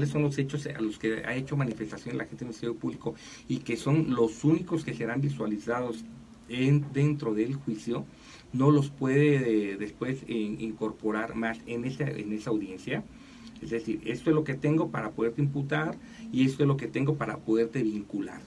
cuáles son los hechos a los que ha hecho manifestación el agente del Ministerio Público y que son los únicos que serán visualizados dentro del juicio, no los puede después incorporar más en esa audiencia. Es decir, esto es lo que tengo para poderte imputar y esto es lo que tengo para poderte vincular.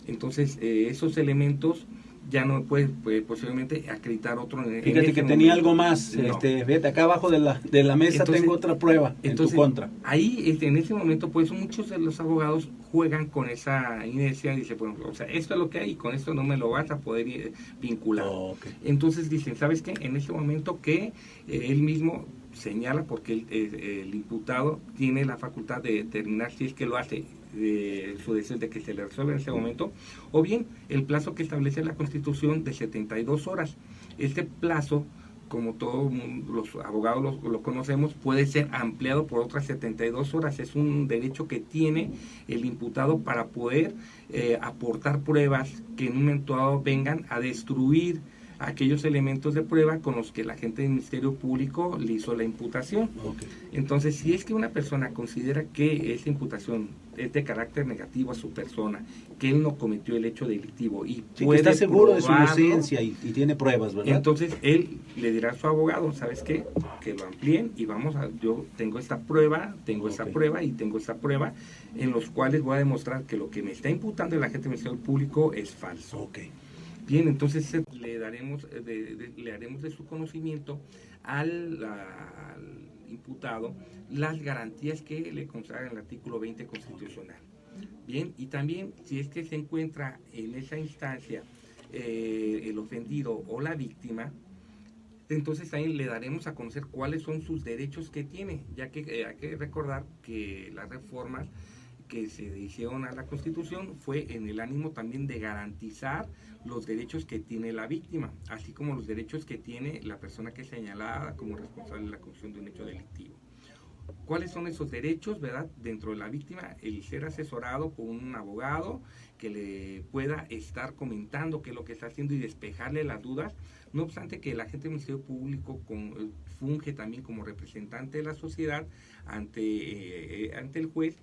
Entonces, esos elementos ya no puede posiblemente acreditar otro. Fíjate que tenía algo más, no. Fíjate, acá abajo de la mesa entonces, tengo otra prueba en tu contra. Ahí, en ese momento, pues muchos de los abogados juegan con esa inercia y dicen, bueno, o sea, esto es lo que hay y con esto no me lo vas a poder vincular. Okay. Entonces dicen, ¿sabes qué? En ese momento que él mismo señala, porque el imputado tiene la facultad de determinar si es que lo hace su deseo de que se le resuelva en ese momento, o bien el plazo que establece la Constitución de 72 horas. Este plazo, como todos los abogados lo conocemos, puede ser ampliado por otras 72 horas. Es un derecho que tiene el imputado para poder aportar pruebas que en un momento dado vengan a destruir aquellos elementos de prueba con los que la agente del Ministerio Público le hizo la imputación. Okay. Entonces, si es que una persona considera que esa imputación es de carácter negativo a su persona, que él no cometió el hecho delictivo y sí, puede que está seguro de su inocencia y tiene pruebas, ¿verdad? Entonces, él le dirá a su abogado, ¿sabes qué? Que lo amplíen y yo tengo esta prueba, tengo esta prueba y tengo esta prueba, en los cuales voy a demostrar que lo que me está imputando el agente del Ministerio Público es falso. Okay. Bien, entonces le haremos de su conocimiento al imputado las garantías que le consagra el artículo 20 constitucional. Bien, y también si es que se encuentra en esa instancia el ofendido o la víctima, entonces ahí le daremos a conocer cuáles son sus derechos que tiene, ya que hay que recordar que las reformas que se hicieron a la Constitución fue en el ánimo también de garantizar los derechos que tiene la víctima, así como los derechos que tiene la persona que es señalada como responsable de la comisión de un hecho delictivo. ¿Cuáles son esos derechos, verdad? Dentro de la víctima, el ser asesorado por un abogado que le pueda estar comentando qué es lo que está haciendo y despejarle las dudas, no obstante que el agente del Ministerio Público funge también como representante de la sociedad ante el juez,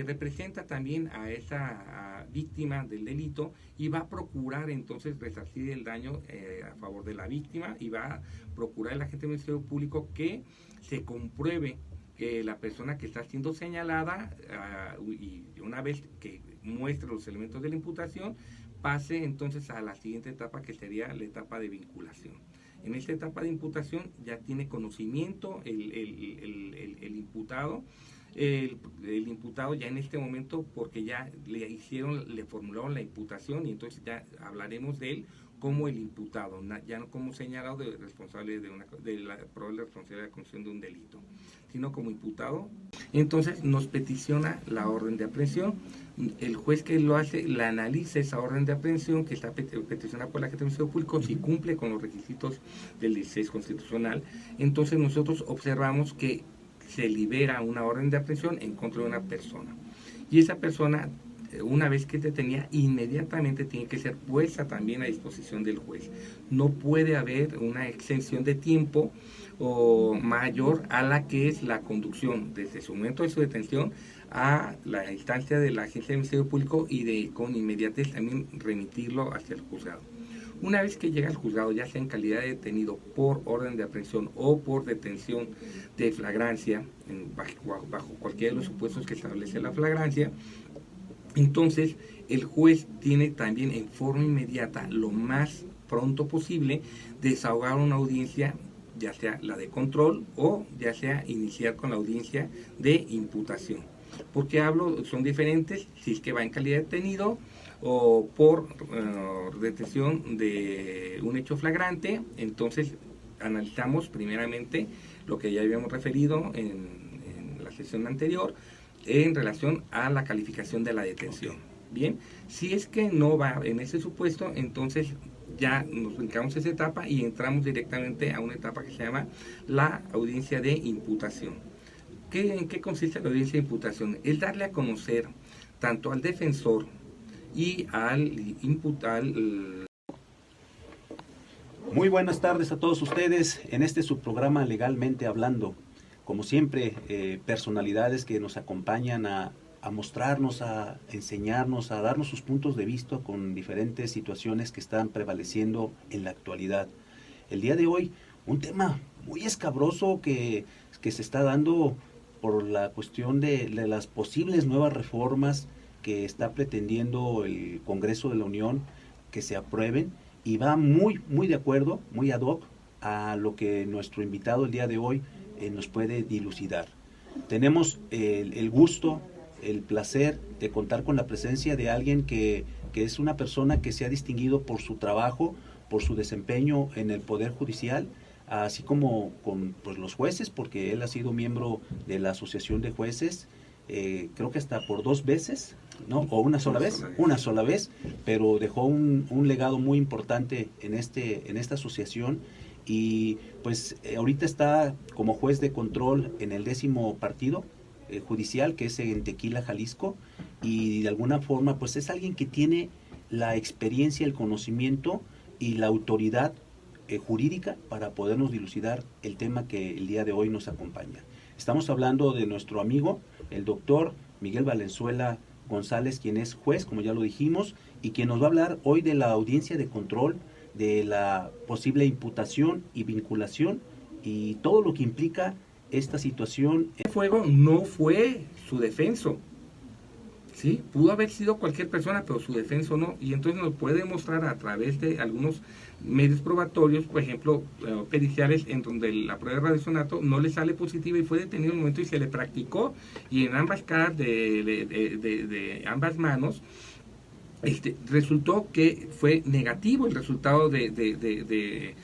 representa también a esa víctima del delito y va a procurar entonces resarcir el daño a favor de la víctima y va a procurar el agente del Ministerio Público que se compruebe que la persona que está siendo señalada y una vez que muestre los elementos de la imputación pase entonces a la siguiente etapa, que sería la etapa de vinculación. En esta etapa de imputación ya tiene conocimiento el imputado. El imputado ya en este momento, porque ya le formularon la imputación y entonces ya hablaremos de él como el imputado, ya no como señalado de responsable de la probable responsabilidad de la comisión de un delito, sino como imputado. Entonces nos peticiona la orden de aprehensión. El juez que lo hace, la analiza esa orden de aprehensión que está peticionada por la agente del Ministerio Público, si cumple con los requisitos del 16 constitucional. Entonces nosotros observamos que se libera una orden de aprehensión en contra de una persona. Y esa persona, una vez que es detenida, inmediatamente tiene que ser puesta también a disposición del juez. No puede haber una extensión de tiempo o mayor a la que es la conducción desde su momento de su detención a la instancia de la agencia del Ministerio Público y con inmediatez también remitirlo hacia el juzgado. Una vez que llega al juzgado, ya sea en calidad de detenido por orden de aprehensión o por detención de flagrancia, bajo cualquiera de los supuestos que establece la flagrancia, entonces el juez tiene también en forma inmediata, lo más pronto posible, desahogar una audiencia, ya sea la de control o ya sea iniciar con la audiencia de imputación. ¿Por qué hablo? Son diferentes, si es que va en calidad de detenido o por detención de un hecho flagrante. Entonces analizamos primeramente lo que ya habíamos referido en la sesión anterior en relación a la calificación de la detención. Bien, si es que no va en ese supuesto, entonces ya nos brincamos esa etapa y entramos directamente a una etapa que se llama la audiencia de imputación. ¿En qué consiste la audiencia de imputación? Es darle a conocer tanto al defensor y al imputado. Muy buenas tardes a todos ustedes en este subprograma Legalmente Hablando. como siempre, personalidades que nos acompañan a mostrarnos, a enseñarnos, a darnos sus puntos de vista con diferentes situaciones que están prevaleciendo en la actualidad. El día de hoy, un tema muy escabroso que se está dando por la cuestión de las posibles nuevas reformas que está pretendiendo el Congreso de la Unión que se aprueben, y va muy de acuerdo, muy ad hoc a lo que nuestro invitado el día de hoy nos puede dilucidar. Tenemos el gusto, el placer de contar con la presencia de alguien que es una persona que se ha distinguido por su trabajo, por su desempeño en el Poder Judicial, así como con pues, los jueces, porque él ha sido miembro de la Asociación de Jueces, creo que hasta por 2 veces, ¿no? O una sola vez, pero dejó un legado muy importante en esta asociación, y pues ahorita está como juez de control en el 10º partido judicial, que es en Tequila, Jalisco, y de alguna forma pues es alguien que tiene la experiencia, el conocimiento y la autoridad jurídica para podernos dilucidar el tema que el día de hoy nos acompaña. Estamos hablando de nuestro amigo, el doctor Miguel Valenzuela González, quien es juez, como ya lo dijimos, y quien nos va a hablar hoy de la audiencia de control, de la posible imputación y vinculación y todo lo que implica esta situación. El fuego no fue su defenso, ¿sí? Pudo haber sido cualquier persona, pero su defenso no, y entonces nos puede mostrar a través de algunos medios probatorios, por ejemplo, periciales, en donde la prueba de radiosonato no le sale positiva y fue detenido en el momento y se le practicó, y en ambas caras de ambas manos, resultó que fue negativo el resultado de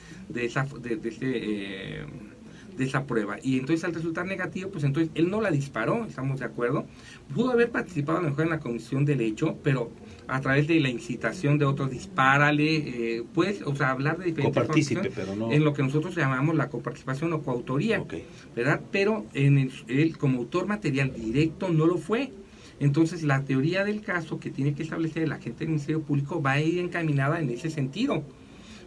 esa prueba, y entonces al resultar negativo, pues entonces él no la disparó, ¿estamos de acuerdo? Pudo haber participado a lo mejor en la comisión del hecho, pero a través de la incitación de otros, dispárale, pues, o sea, hablar de diferentes cosas, pero no en lo que nosotros llamamos la coparticipación o coautoría, okay, ¿verdad? Pero él como autor material directo no lo fue. Entonces la teoría del caso que tiene que establecer el agente del Ministerio Público va a ir encaminada en ese sentido.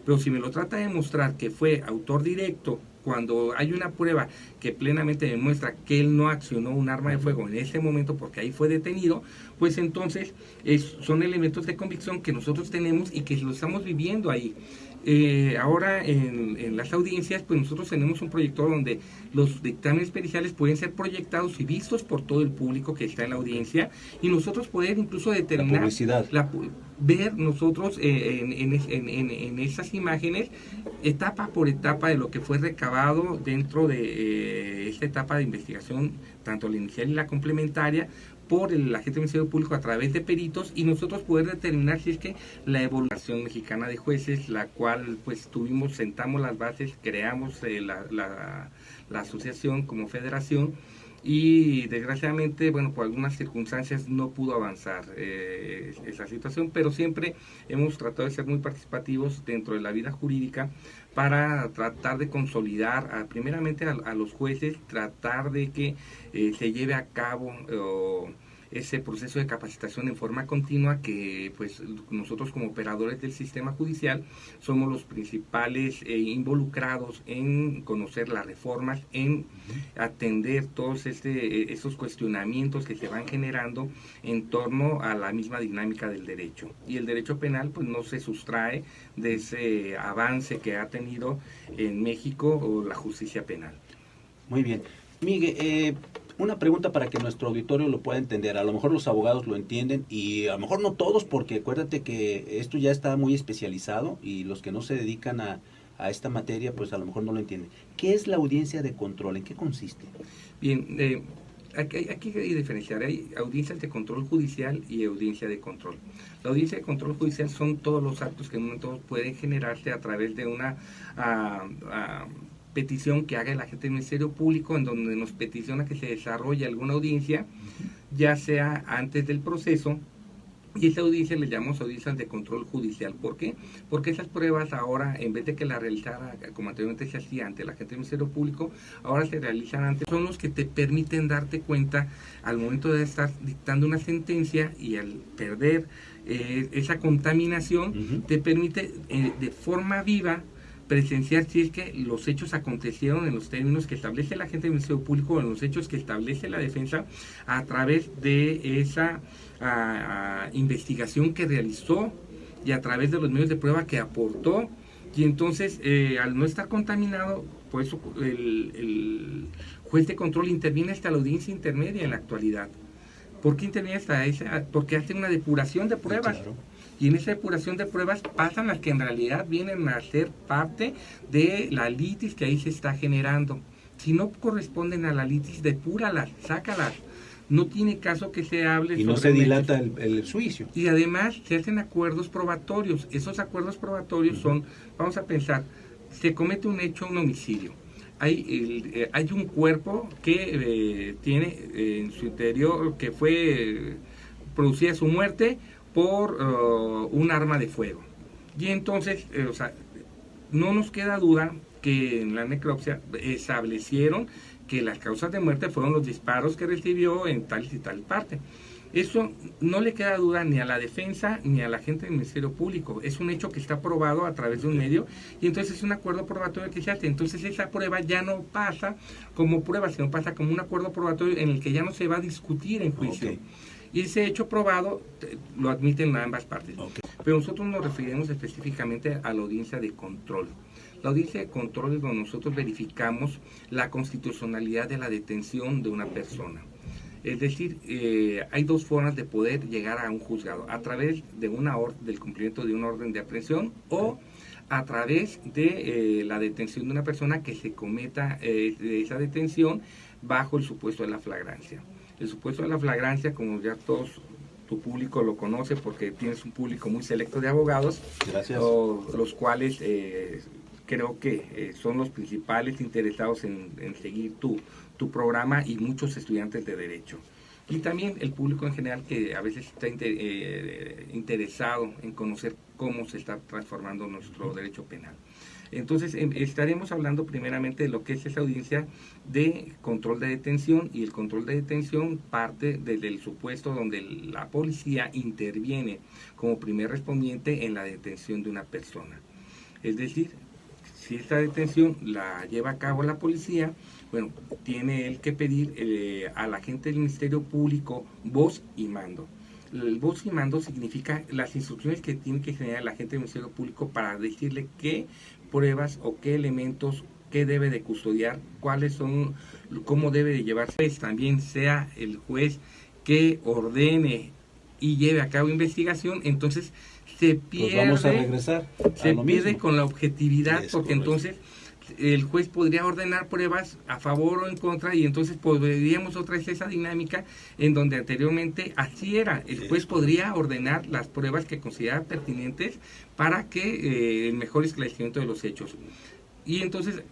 Pero si me lo trata de demostrar que fue autor directo, cuando hay una prueba que plenamente demuestra que él no accionó un arma de fuego en ese momento porque ahí fue detenido, pues entonces son elementos de convicción que nosotros tenemos y que lo estamos viviendo ahí. Ahora en las audiencias, pues nosotros tenemos un proyector donde los dictámenes periciales pueden ser proyectados y vistos por todo el público que está en la audiencia, y nosotros poder incluso determinar, ver nosotros en esas imágenes, etapa por etapa, de lo que fue recabado dentro de esta etapa de investigación, tanto la inicial y la complementaria, por el agente del Ministerio Público a través de peritos, y nosotros poder determinar si es que la evaluación mexicana de jueces, la cual pues sentamos las bases, creamos la asociación como federación, y desgraciadamente, bueno, por algunas circunstancias no pudo avanzar esa situación, pero siempre hemos tratado de ser muy participativos dentro de la vida jurídica para tratar de consolidar primeramente a los jueces, tratar de que se lleve a cabo ese proceso de capacitación en forma continua, que pues nosotros como operadores del sistema judicial somos los principales involucrados en conocer las reformas, en atender todos esos cuestionamientos que se van generando en torno a la misma dinámica del derecho. Y el derecho penal pues no se sustrae de ese avance que ha tenido en México o la justicia penal. Muy bien. Miguel, una pregunta para que nuestro auditorio lo pueda entender. A lo mejor los abogados lo entienden y a lo mejor no todos, porque acuérdate que esto ya está muy especializado y los que no se dedican a esta materia pues a lo mejor no lo entienden. ¿Qué es la audiencia de control? ¿En qué consiste? Bien, aquí hay que diferenciar. Hay audiencias de control judicial y audiencia de control. La audiencia de control judicial son todos los actos que en un momento pueden generarse a través de una petición que haga el agente del Ministerio Público, en donde nos peticiona que se desarrolle alguna audiencia, ya sea antes del proceso, y esa audiencia le llamamos audiencias de control judicial. ¿Por qué? Porque esas pruebas ahora, en vez de que la realizara como anteriormente se hacía ante el agente del Ministerio Público, ahora se realizan antes. Son los que te permiten darte cuenta al momento de estar dictando una sentencia, y al perder esa contaminación, te permite de forma viva presenciar si es que los hechos acontecieron en los términos que establece el agente del Ministerio Público o en los hechos que establece la defensa a través de esa investigación que realizó y a través de los medios de prueba que aportó. Y entonces, al no estar contaminado, por eso el juez de control interviene hasta la audiencia intermedia en la actualidad. ¿Por qué interviene hasta esa? Porque hace una depuración de pruebas. Claro. Y en esa depuración de pruebas pasan las que en realidad vienen a ser parte de la litis que ahí se está generando. Si no corresponden a la litis, depúralas, sácalas. No tiene caso que se hable. Y no se dilata el juicio. Y además se hacen acuerdos probatorios. Esos acuerdos probatorios son, vamos a pensar, se comete un hecho, un homicidio. Hay un cuerpo que tiene en su interior, que fue producida su muerte por un arma de fuego. Y entonces, no nos queda duda que en la necropsia establecieron que las causas de muerte fueron los disparos que recibió en tal y tal parte. Eso no le queda duda ni a la defensa ni a la gente del Ministerio Público. Es un hecho que está probado a través de un medio y entonces es un acuerdo probatorio que se hace. Entonces esa prueba ya no pasa como prueba, sino pasa como un acuerdo probatorio en el que ya no se va a discutir en juicio. Okay. Y ese hecho probado lo admiten ambas partes. Okay. Pero nosotros nos referimos específicamente a la audiencia de control. La audiencia de control es donde nosotros verificamos la constitucionalidad de la detención de una persona. Es decir, hay dos formas de poder llegar a un juzgado: a través de del cumplimiento de una orden de aprehensión o a través de la detención de una persona que se cometa esa detención bajo el supuesto de la flagrancia. El supuesto de la flagrancia, como ya todos tu público lo conoce porque tienes un público muy selecto de abogados, gracias, los cuales creo que son los principales interesados en seguir tu programa y muchos estudiantes de Derecho. Y también el público en general que a veces está interesado en conocer cómo se está transformando nuestro derecho penal. Entonces, estaremos hablando primeramente de lo que es esa audiencia de control de detención, y el control de detención parte desde el supuesto donde la policía interviene como primer respondiente en la detención de una persona. Es decir, si esta detención la lleva a cabo la policía, bueno, tiene él que pedir al agente del Ministerio Público voz y mando. El voz y mando significa las instrucciones que tiene que generar el agente del Ministerio Público para decirle qué pruebas o qué elementos, qué debe de custodiar, cuáles son, cómo debe de llevarse. Pues también sea el juez que ordene y lleve a cabo investigación, entonces se pierde, pues vamos a regresar se pierde con la objetividad, porque entonces el juez podría ordenar pruebas a favor o en contra, y entonces podríamos otra vez esa dinámica en donde anteriormente así era. El juez podría ordenar las pruebas que considera pertinentes para que el mejor esclarecimiento de los hechos. Y entonces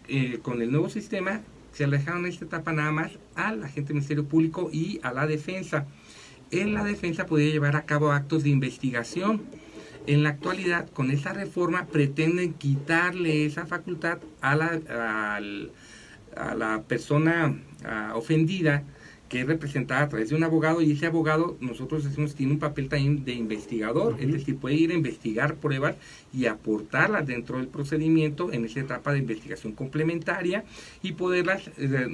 con el nuevo sistema se alejaron en esta etapa nada más al agente del Ministerio Público y a la defensa. En la defensa podría llevar a cabo actos de investigación. En la actualidad, con esa reforma, pretenden quitarle esa facultad a la persona ofendida, que es representada a través de un abogado, y ese abogado, nosotros decimos, tiene un papel también de investigador, es decir, puede ir a investigar pruebas y aportarlas dentro del procedimiento en esa etapa de investigación complementaria y poderlas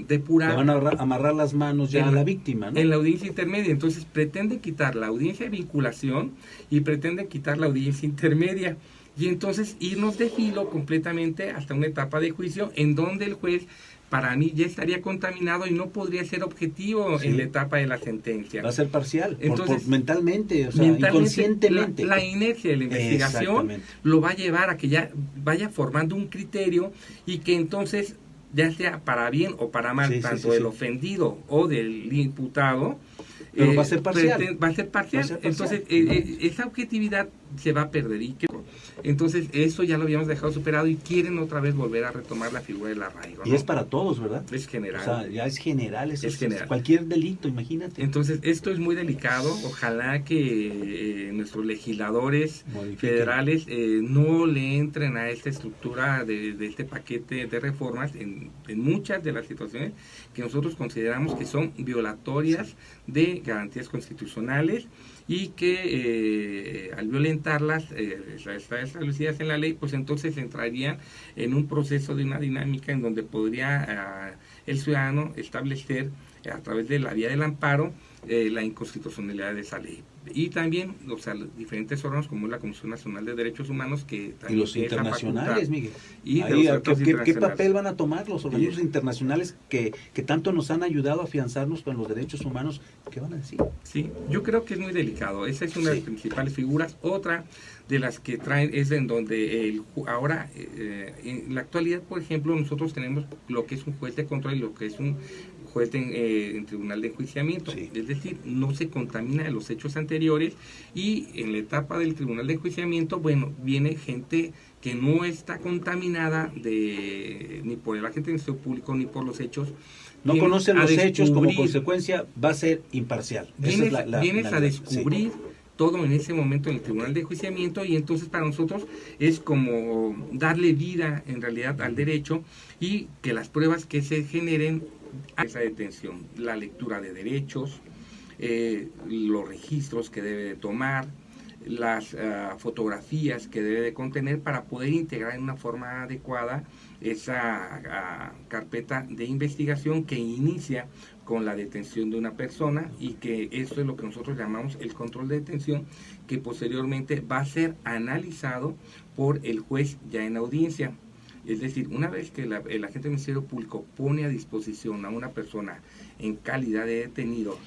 depurar. Le van a amarrar las manos ya a la víctima, ¿no? En la audiencia intermedia. Entonces pretende quitar la audiencia de vinculación y pretende quitar la audiencia intermedia, y entonces irnos de filo completamente hasta una etapa de juicio en donde el juez, para mí, ya estaría contaminado y no podría ser objetivo en la etapa de la sentencia. Va a ser parcial, entonces, mentalmente, o sea, inconscientemente. La inercia de la investigación lo va a llevar a que ya vaya formando un criterio, y que entonces, ya sea para bien o para mal, tanto del ofendido o del imputado, pero va a ser parcial. Va a ser parcial. Entonces, esa objetividad se va a perder. Entonces, eso ya lo habíamos dejado superado y quieren otra vez volver a retomar la figura del arraigo, ¿no? Y es para todos, ¿verdad? Es general. O sea, ya es general. Eso es general. Cualquier delito, imagínate. Entonces, esto es muy delicado. Ojalá que nuestros legisladores federales no le entren a esta estructura de este paquete de reformas en muchas de las situaciones que nosotros consideramos que son violatorias de garantías constitucionales, y que al violentarlas, establecidas en la ley, pues entonces entrarían en un proceso de una dinámica en donde podría el ciudadano establecer a través de la vía del amparo la inconstitucionalidad de esa ley. Y también, o sea, los diferentes órganos como la Comisión Nacional de Derechos Humanos que también y los internacionales, Miguel. Y ahí, ¿qué papel van a tomar los organismos internacionales que tanto nos han ayudado a afianzarnos con los derechos humanos? ¿Qué van a decir? Sí, yo creo que es muy delicado. Esa es una de las principales figuras. Otra de las que traen es en donde ahora, en la actualidad, por ejemplo, nosotros tenemos lo que es un juez de control y lo que es un juez en tribunal de enjuiciamiento, es decir, no se contamina de los hechos anteriores, y en la etapa del tribunal de enjuiciamiento, bueno, viene gente que no está contaminada ni por el agente del Ministerio Público ni por los hechos. No conocen los hechos, como consecuencia va a ser imparcial. Vienes a descubrir todo en ese momento en el tribunal de enjuiciamiento, y entonces para nosotros es como darle vida en realidad al derecho, y que las pruebas que se generen a esa detención, la lectura de derechos, los registros que debe de tomar, las fotografías que debe de contener para poder integrar en una forma adecuada esa carpeta de investigación que inicia con la detención de una persona, y que eso es lo que nosotros llamamos el control de detención, que posteriormente va a ser analizado por el juez ya en audiencia. Es decir, una vez que el agente del Ministerio Público pone a disposición a una persona en calidad de detenido,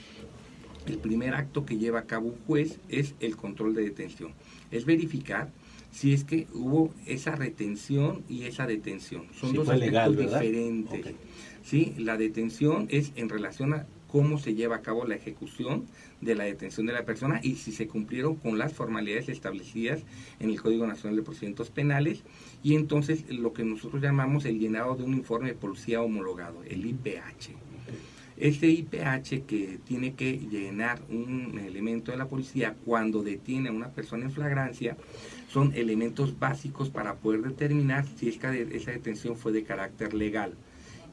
el primer acto que lleva a cabo un juez es el control de detención. Es verificar si es que hubo esa retención y esa detención. Son dos aspectos diferentes. Okay. ¿Sí? La detención es en relación a cómo se lleva a cabo la ejecución de la detención de la persona y si se cumplieron con las formalidades establecidas en el Código Nacional de Procedimientos Penales, y entonces lo que nosotros llamamos el llenado de un informe de policía homologado, el IPH. Este IPH que tiene que llenar un elemento de la policía cuando detiene a una persona en flagrancia, son elementos básicos para poder determinar si es que esa detención fue de carácter legal.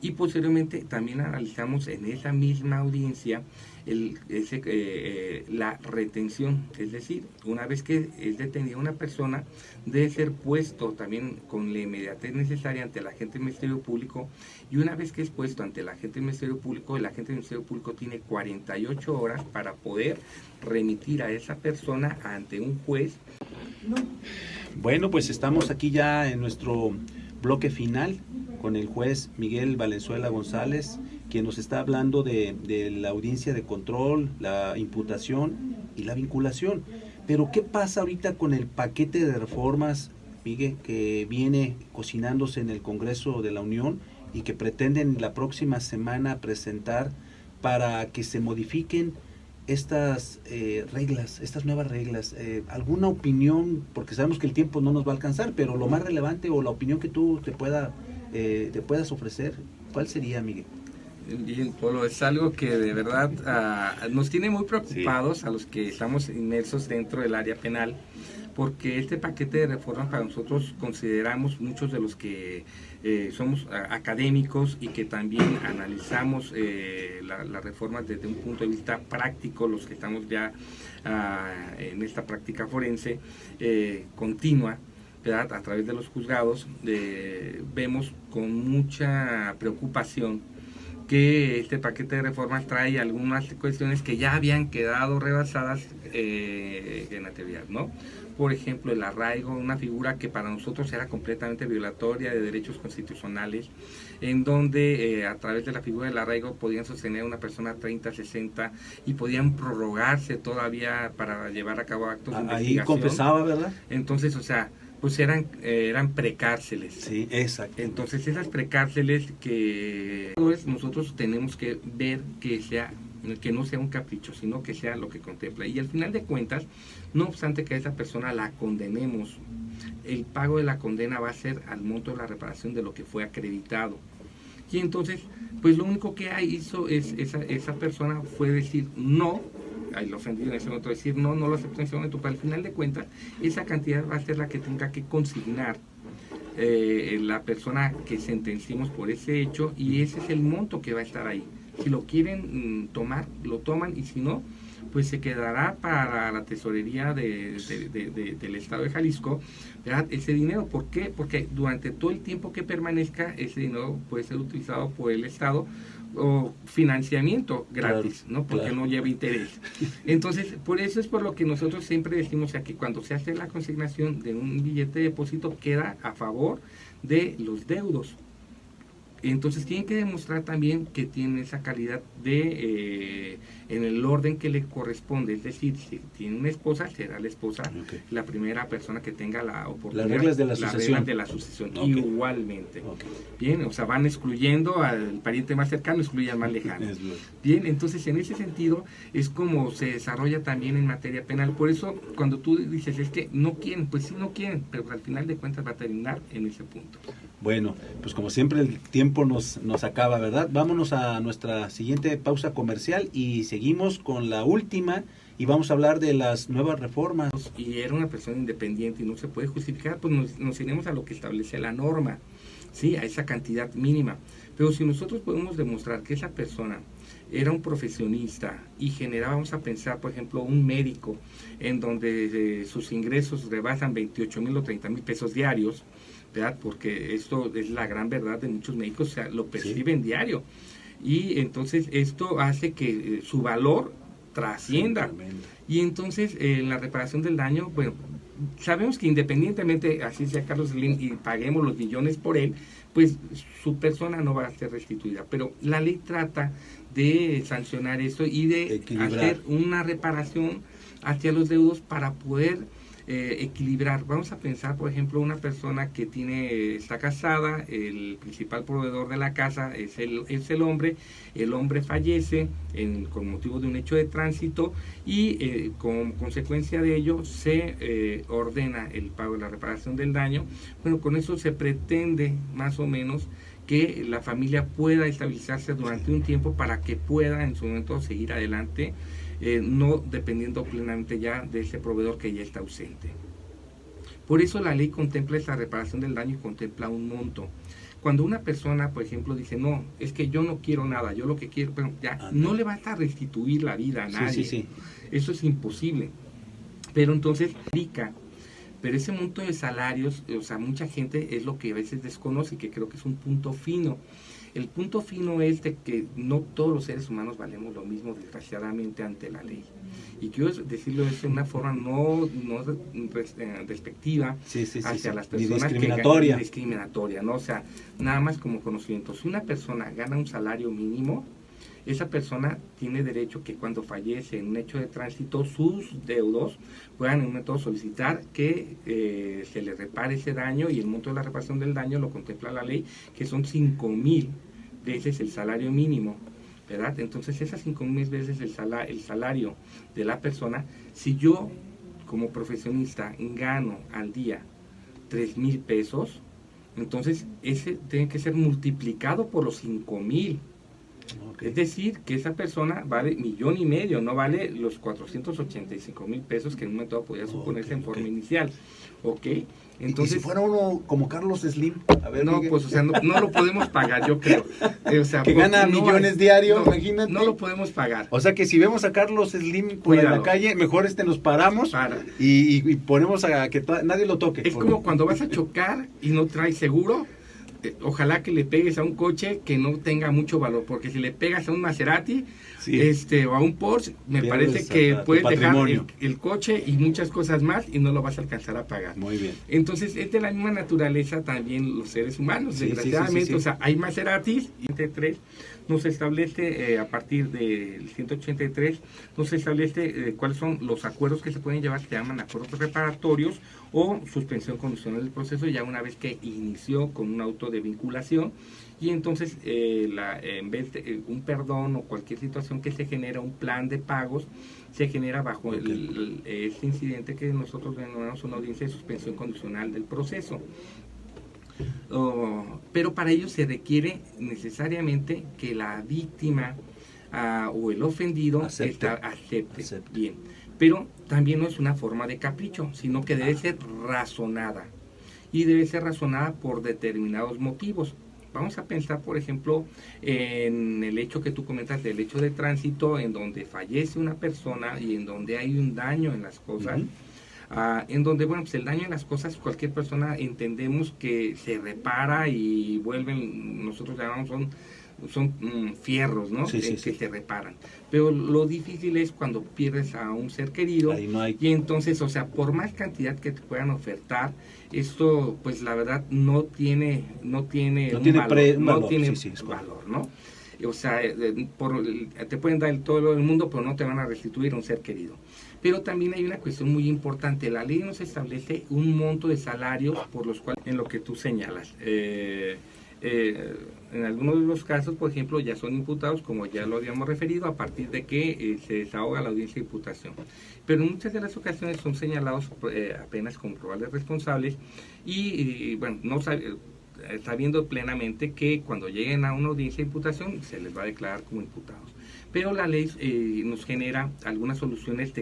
Y posteriormente también analizamos en esa misma audiencia la retención, es decir, una vez que es detenida una persona, debe ser puesto también con la inmediatez necesaria ante el agente del Ministerio Público, y una vez que es puesto ante el agente del Ministerio Público, el agente del Ministerio Público tiene 48 horas para poder remitir a esa persona ante un juez. Bueno, pues estamos aquí ya en nuestro bloque final con el juez Miguel Valenzuela González, quien nos está hablando de la audiencia de control, la imputación y la vinculación. Pero ¿qué pasa ahorita con el paquete de reformas, Miguel, que viene cocinándose en el Congreso de la Unión y que pretenden la próxima semana presentar para que se modifiquen estas reglas, estas nuevas reglas? ¿Alguna opinión? Porque sabemos que el tiempo no nos va a alcanzar, pero lo más relevante o la opinión que tú te puedas ofrecer, ¿cuál sería, Miguel? Bien, Polo, es algo que de verdad nos tiene muy preocupados a los que estamos inmersos dentro del área penal, porque este paquete de reformas para nosotros consideramos, muchos de los que somos académicos y que también analizamos las reformas desde un punto de vista práctico, los que estamos ya en esta práctica forense continua, ¿verdad? A través de los juzgados, vemos con mucha preocupación que este paquete de reformas trae algunas cuestiones que ya habían quedado rebasadas en la anterioridad, ¿no? Por ejemplo, el arraigo, una figura que para nosotros era completamente violatoria de derechos constitucionales, en donde a través de la figura del arraigo podían sostener a una persona 30, 60 y podían prorrogarse todavía para llevar a cabo actos de investigación. Ahí confesaba, ¿verdad? Entonces, o sea, pues eran precárceles. Sí, exacto. Entonces esas precárceles que nosotros tenemos que ver que no sea un capricho, sino que sea lo que contempla. Y al final de cuentas, no obstante que a esa persona la condenemos, el pago de la condena va a ser al monto de la reparación de lo que fue acreditado. Y entonces, pues lo único que hizo es esa persona fue decir no. Ahí lo ofendido en ese momento, decir no lo acepto en ese momento, pero al final de cuentas esa cantidad va a ser la que tenga que consignar la persona que sentenciemos por ese hecho, y ese es el monto que va a estar ahí. Si lo quieren tomar, lo toman, y si no, pues se quedará para la tesorería del Estado de Jalisco, ¿verdad? Ese dinero. ¿Por qué? Porque durante todo el tiempo que permanezca, ese dinero puede ser utilizado por el Estado o financiamiento gratis, claro, ¿no? Porque claro. no lleva interés. Entonces, por eso es por lo que nosotros siempre decimos que cuando se hace la consignación de un billete de depósito, queda a favor de los deudos. Entonces tienen que demostrar también que tienen esa calidad de en el orden que le corresponde, es decir, si tiene una esposa, será la esposa la primera persona que tenga la oportunidad. Las reglas de la sucesión. Igualmente. Bien, o sea, van excluyendo al pariente más cercano, excluyen al más lejano. Bien, entonces en ese sentido es como se desarrolla también en materia penal. Por eso cuando tú dices es que no quieren, pues sí no quieren, pero al final de cuentas va a terminar en ese punto. Bueno, pues como siempre el tiempo nos acaba, ¿verdad? Vámonos a nuestra siguiente pausa comercial y seguimos con la última y vamos a hablar de las nuevas reformas. Y era una persona independiente y no se puede justificar, pues nos iremos a lo que establece la norma, ¿sí? A esa cantidad mínima. Pero si nosotros podemos demostrar que esa persona era un profesionista y generaba, vamos a pensar, por ejemplo, un médico en donde sus ingresos rebasan 28,000 o 30,000 pesos diarios, ¿verdad? Porque esto es la gran verdad de muchos médicos, o sea, lo perciben diario. Y entonces esto hace que su valor trascienda. Y entonces en la reparación del daño, bueno, sabemos que independientemente, así sea Carlos Slim, y paguemos los millones por él, pues su persona no va a ser restituida. Pero la ley trata de sancionar esto y de hacer una reparación hacia los deudos para poder equilibrar. Vamos a pensar, por ejemplo, una persona que está casada, el principal proveedor de la casa es el hombre fallece con motivo de un hecho de tránsito y como consecuencia de ello se ordena el pago de la reparación del daño. Bueno, con eso se pretende más o menos que la familia pueda estabilizarse durante un tiempo para que pueda en su momento seguir adelante, no dependiendo plenamente ya de ese proveedor que ya está ausente. Por eso la ley contempla esa reparación del daño y contempla un monto. Cuando una persona, por ejemplo, dice, no, es que yo no quiero nada, yo lo que quiero, pero ya no le vas a restituir la vida a nadie. Eso es imposible. Pero entonces, pero ese monto de salarios, o sea, mucha gente es lo que a veces desconoce, que creo que es un punto fino. El punto fino es de que no todos los seres humanos valemos lo mismo, desgraciadamente, ante la ley. Y quiero decirlo de una forma no despectiva hacia las personas discriminatoria, ¿no? O sea, nada más como conocimiento. Si una persona gana un salario mínimo, esa persona tiene derecho que cuando fallece en un hecho de tránsito, sus deudos puedan en un momento solicitar que se le repare ese daño, y el monto de la reparación del daño lo contempla la ley, que son 5,000 veces el salario mínimo, ¿verdad? Entonces esas 5,000 veces el salario de la persona, si yo como profesionista gano al día 3,000 pesos, entonces ese tiene que ser multiplicado por los 5,000. Es decir, que esa persona vale 1,5 millones, no vale los 485,000 pesos que en un momento dado podía suponerse en forma inicial. Entonces, ¿y si fuera uno como Carlos Slim? A ver, no, pues, o sea, no lo podemos pagar, yo creo. O sea, que gana millones diarios, imagínate. No lo podemos pagar. O sea, que si vemos a Carlos Slim por la calle, mejor nos paramos y ponemos a que nadie lo toque. Es como cuando vas a chocar y no traes seguro. Ojalá que le pegues a un coche que no tenga mucho valor, porque si le pegas a un Maserati o a un Porsche, me parece que puedes dejar el coche y muchas cosas más y no lo vas a alcanzar a pagar. Muy bien. Entonces es de la misma naturaleza también los seres humanos, desgraciadamente. O sea, hay Maseratis, y 183 nos establece a partir del 183 nos establece cuáles son los acuerdos que se pueden llevar, que se llaman acuerdos reparatorios o suspensión condicional del proceso, ya una vez que inició con un auto de vinculación, y entonces en vez de un perdón o cualquier situación que se genera un plan de pagos, se genera bajo este incidente que nosotros denominamos una audiencia de suspensión condicional del proceso. Pero para ello se requiere necesariamente que la víctima o el ofendido acepte. Bien, pero también no es una forma de capricho, sino que debe ser razonada, y debe ser razonada por determinados motivos. Vamos a pensar, por ejemplo, en el hecho que tú comentas, del hecho de tránsito, en donde fallece una persona y en donde hay un daño en las cosas. En donde, bueno, pues el daño en las cosas, cualquier persona entendemos que se repara y vuelven, nosotros llamamos, son fierros, ¿no? Sí, sí, Que sí. se reparan. Pero lo difícil es cuando pierdes a un ser querido. Ahí no hay... Y entonces, o sea, por más cantidad que te puedan ofertar, esto, pues la verdad, no tiene No un tiene valor, un no valor, tiene sí, es valor, ¿no? O sea, te pueden dar todo el mundo, pero no te van a restituir a un ser querido. Pero también hay una cuestión muy importante. La ley nos establece un monto de salarios por los cuales, en lo que tú señalas. En algunos de los casos, por ejemplo, ya son imputados, como ya lo habíamos referido, a partir de que se desahoga la audiencia de imputación. Pero en muchas de las ocasiones son señalados apenas como probables responsables y bueno, no sabiendo plenamente que cuando lleguen a una audiencia de imputación se les va a declarar como imputados. Pero la ley nos genera algunas soluciones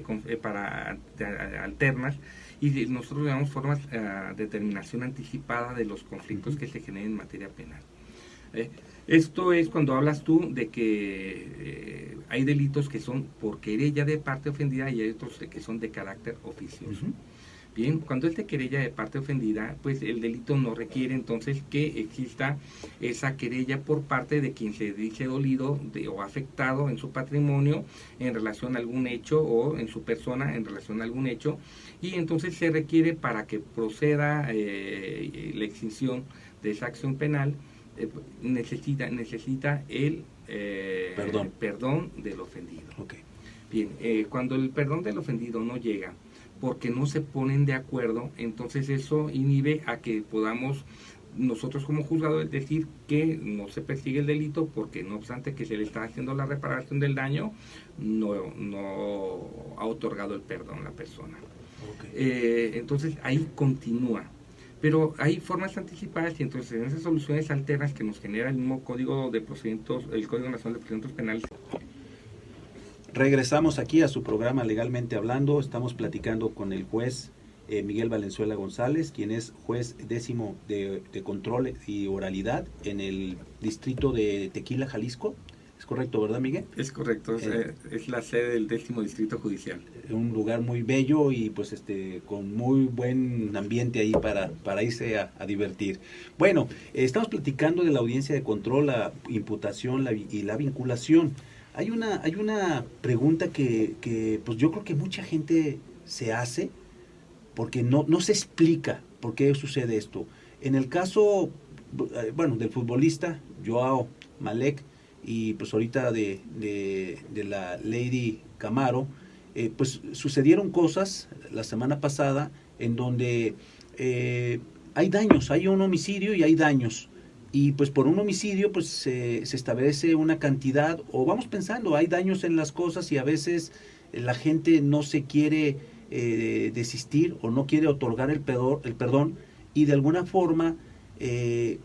alternas y nosotros llamamos formas de determinación anticipada de los conflictos que se generen en materia penal. Esto es cuando hablas tú de que hay delitos que son por querella de parte ofendida y hay otros que son de carácter oficioso. Bien, cuando es de querella de parte ofendida, pues el delito no requiere entonces que exista esa querella por parte de quien se dice dolido o afectado en su patrimonio en relación a algún hecho o en su persona en relación a algún hecho, y entonces se requiere para que proceda la extinción de esa acción penal, necesita el perdón del ofendido. Okay. Bien, cuando el perdón del ofendido no llega, porque no se ponen de acuerdo, entonces eso inhibe a que podamos nosotros como juzgadores decir que no se persigue el delito porque no obstante que se le está haciendo la reparación del daño, no ha otorgado el perdón a la persona. Okay. Entonces ahí continúa. Pero hay formas anticipadas y entonces en esas soluciones alternas que nos genera el mismo Código de Procedimientos, el Código Nacional de Procedimientos Penales. Regresamos aquí a su programa Legalmente Hablando. Estamos platicando con el juez Miguel Valenzuela González, quien es juez décimo de control y oralidad en el distrito de Tequila, Jalisco. ¿Es correcto, verdad, Miguel? Es correcto, es la sede del 10º Distrito Judicial. Un lugar muy bello y pues con muy buen ambiente ahí para irse a divertir. Bueno, estamos platicando de la audiencia de control, la imputación y la vinculación. Hay una pregunta que pues yo creo que mucha gente se hace porque no se explica por qué sucede esto. En el caso, bueno, del futbolista Joao Malek y pues ahorita de la Lady Camaro, pues sucedieron cosas la semana pasada en donde hay daños, hay un homicidio y hay daños. Y pues por un homicidio pues se establece una cantidad, o vamos pensando, hay daños en las cosas y a veces la gente no se quiere desistir o no quiere otorgar el perdón y de alguna forma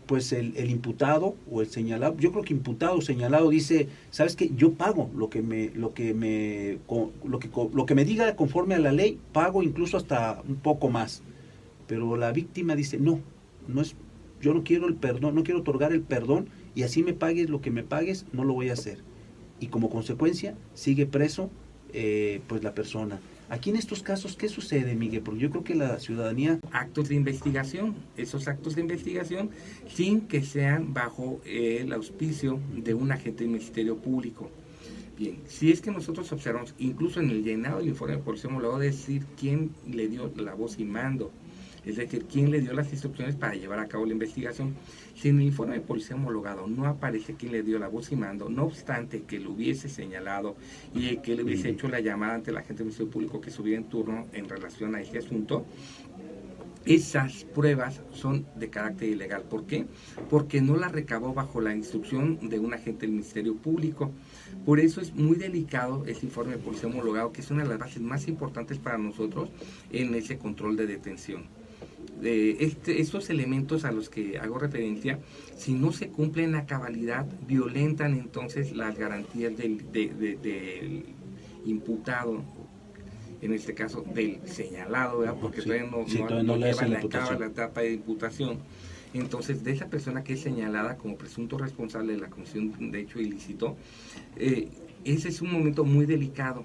pues el imputado o el señalado, yo creo que imputado o señalado dice, ¿sabes qué? Yo pago lo que me diga conforme a la ley, pago incluso hasta un poco más. Pero la víctima dice, no es, yo no quiero el perdón, no quiero otorgar el perdón y así me pagues lo que me pagues, no lo voy a hacer. Y como consecuencia sigue preso pues la persona. Aquí en estos casos, ¿qué sucede, Miguel? Porque yo creo que la ciudadanía... Actos de investigación, esos actos de investigación, sin que sean bajo el auspicio de un agente del Ministerio Público. Bien, si es que nosotros observamos, incluso en el llenado del informe de policía homologado, decir quién le dio la voz y mando, es decir, quién le dio las instrucciones para llevar a cabo la investigación. Si en el informe de policía homologado no aparece quién le dio la voz y mando, no obstante que lo hubiese señalado y que le hubiese hecho la llamada ante el agente del Ministerio Público que estuviera en turno en relación a ese asunto, esas pruebas son de carácter ilegal. ¿Por qué? Porque no las recabó bajo la instrucción de un agente del Ministerio Público. Por eso es muy delicado ese informe de policía homologado, que es una de las bases más importantes para nosotros en ese control de detención. Estos elementos a los que hago referencia, si no se cumplen a cabalidad, violentan entonces las garantías del imputado, en este caso del señalado, ¿verdad? Porque todavía no llevan a cabo la etapa de imputación. Entonces, de esa persona que es señalada como presunto responsable de la comisión de hecho ilícito, ese es un momento muy delicado.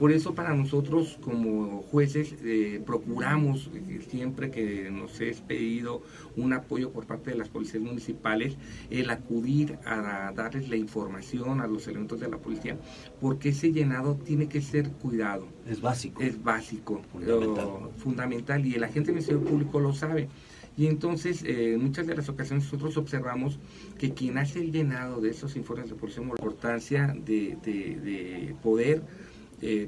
Por eso para nosotros como jueces procuramos siempre que nos es pedido un apoyo por parte de las policías municipales, el acudir a darles la información a los elementos de la policía, porque ese llenado tiene que ser cuidado. Es básico. Es básico, fundamental, y el agente del Ministerio Público lo sabe. Y entonces, en muchas de las ocasiones nosotros observamos que quien hace el llenado de esos informes de policía, la importancia de poder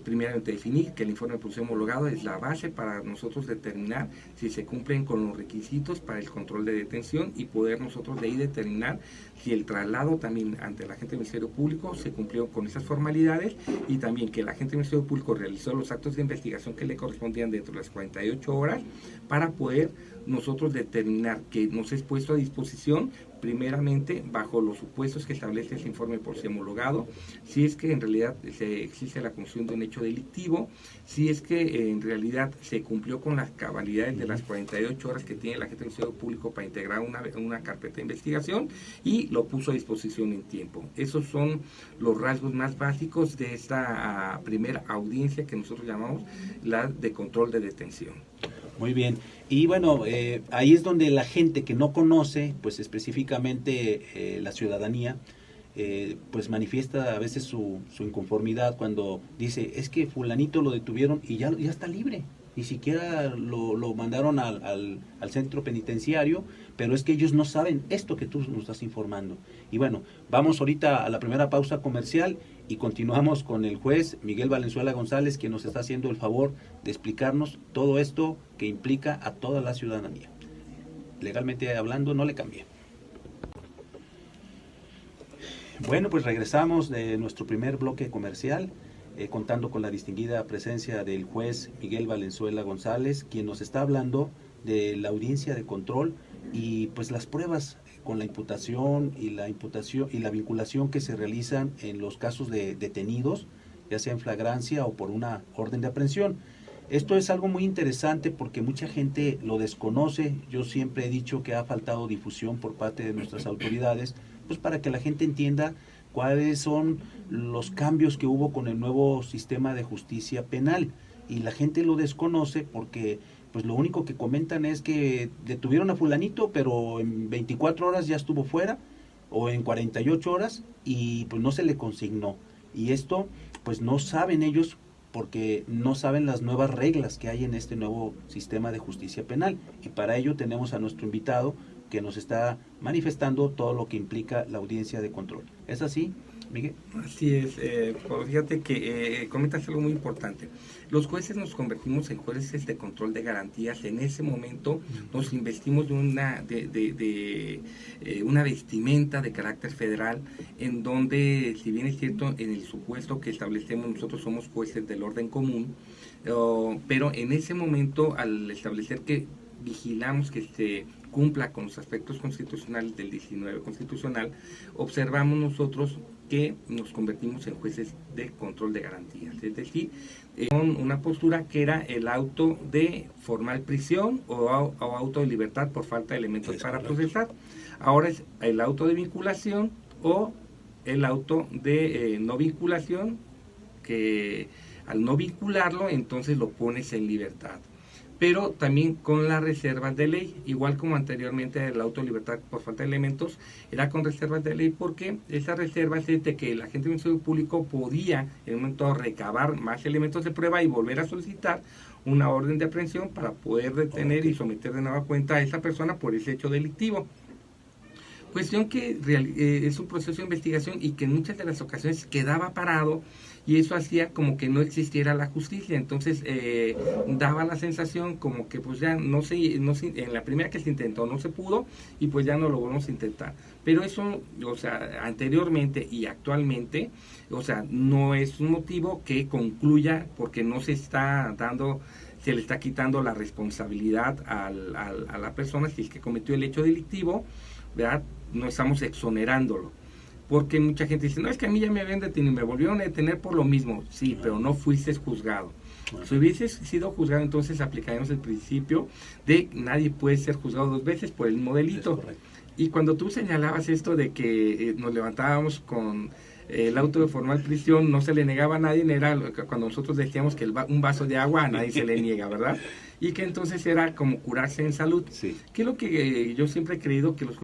primeramente definir que el informe de policía homologado es la base para nosotros determinar si se cumplen con los requisitos para el control de detención y poder nosotros de ahí determinar si el traslado también ante el agente del Ministerio Público se cumplió con esas formalidades y también que el agente del Ministerio Público realizó los actos de investigación que le correspondían dentro de las 48 horas para poder nosotros determinar que nos es puesto a disposición primeramente bajo los supuestos que establece ese informe por ser homologado, si es que en realidad existe la comisión de un hecho delictivo, si es que en realidad se cumplió con las cabalidades de las 48 horas que tiene el agente del Ministerio Público para integrar una carpeta de investigación y lo puso a disposición en tiempo. Esos son los rasgos más básicos de esta primera audiencia que nosotros llamamos la de control de detención. Muy bien. Y bueno, ahí es donde la gente que no conoce, pues específicamente la ciudadanía, pues manifiesta a veces su inconformidad cuando dice, es que fulanito lo detuvieron y ya está libre. Ni siquiera lo mandaron al centro penitenciario, pero es que ellos no saben esto que tú nos estás informando. Y bueno, vamos ahorita a la primera pausa comercial y continuamos con el juez Miguel Valenzuela González, quien nos está haciendo el favor de explicarnos todo esto que implica a toda la ciudadanía. Legalmente hablando, no le cambie. Bueno, pues regresamos de nuestro primer bloque comercial, contando con la distinguida presencia del juez Miguel Valenzuela González, quien nos está hablando de la audiencia de control y pues las pruebas con la imputación y la vinculación que se realizan en los casos de detenidos, ya sea en flagrancia o por una orden de aprehensión. Esto es algo muy interesante porque mucha gente lo desconoce. Yo siempre he dicho que ha faltado difusión por parte de nuestras autoridades, pues para que la gente entienda cuáles son los cambios que hubo con el nuevo sistema de justicia penal. Y la gente lo desconoce porque pues lo único que comentan es que detuvieron a fulanito, pero en 24 horas ya estuvo fuera, o en 48 horas, y pues no se le consignó. Y esto, pues no saben ellos, porque no saben las nuevas reglas que hay en este nuevo sistema de justicia penal. Y para ello tenemos a nuestro invitado, que nos está manifestando todo lo que implica la audiencia de control. ¿Es así, Miguel? Así es, fíjate que comentas algo muy importante. Los jueces nos convertimos en jueces de control de garantías. En ese momento nos investimos de una vestimenta de carácter federal, en donde, si bien es cierto, en el supuesto que establecemos nosotros somos jueces del orden común, pero en ese momento, al establecer que vigilamos que se cumpla con los aspectos constitucionales del 19 constitucional, observamos nosotros que nos convertimos en jueces de control de garantías, es decir, con una postura que era el auto de formal prisión o auto de libertad por falta de elementos para procesar. Ahora es el auto de vinculación o el auto de no vinculación, que al no vincularlo entonces lo pones en libertad, pero también con las reservas de ley, igual como anteriormente el auto de libertad por falta de elementos, era con reservas de ley, porque esas reservas es de que el agente del Ministerio Público podía en un momento recabar más elementos de prueba y volver a solicitar una orden de aprehensión para poder detener y someter de nueva cuenta a esa persona por ese hecho delictivo. Cuestión que es un proceso de investigación y que en muchas de las ocasiones quedaba parado, y eso hacía como que no existiera la justicia. Entonces daba la sensación como que pues ya en la primera que se intentó no se pudo y pues ya no lo volvemos a intentar. Pero eso, o sea, anteriormente y actualmente, o sea, no es un motivo que concluya porque no se está dando, se le está quitando la responsabilidad a la persona si es que cometió el hecho delictivo, ¿verdad? No estamos exonerándolo. Porque mucha gente dice, no, es que a mí ya me habían detenido y me volvieron a detener por lo mismo. Sí, pero no fuiste juzgado. Si hubiese sido juzgado, entonces aplicaríamos el principio de nadie puede ser juzgado 2 veces por el mismo delito. Y cuando tú señalabas esto de que nos levantábamos con el auto de formal prisión, no se le negaba a nadie, era cuando nosotros decíamos que un vaso de agua a nadie se le niega, ¿verdad? Y que entonces era como curarse en salud. Sí. Que es lo que yo siempre he creído, que los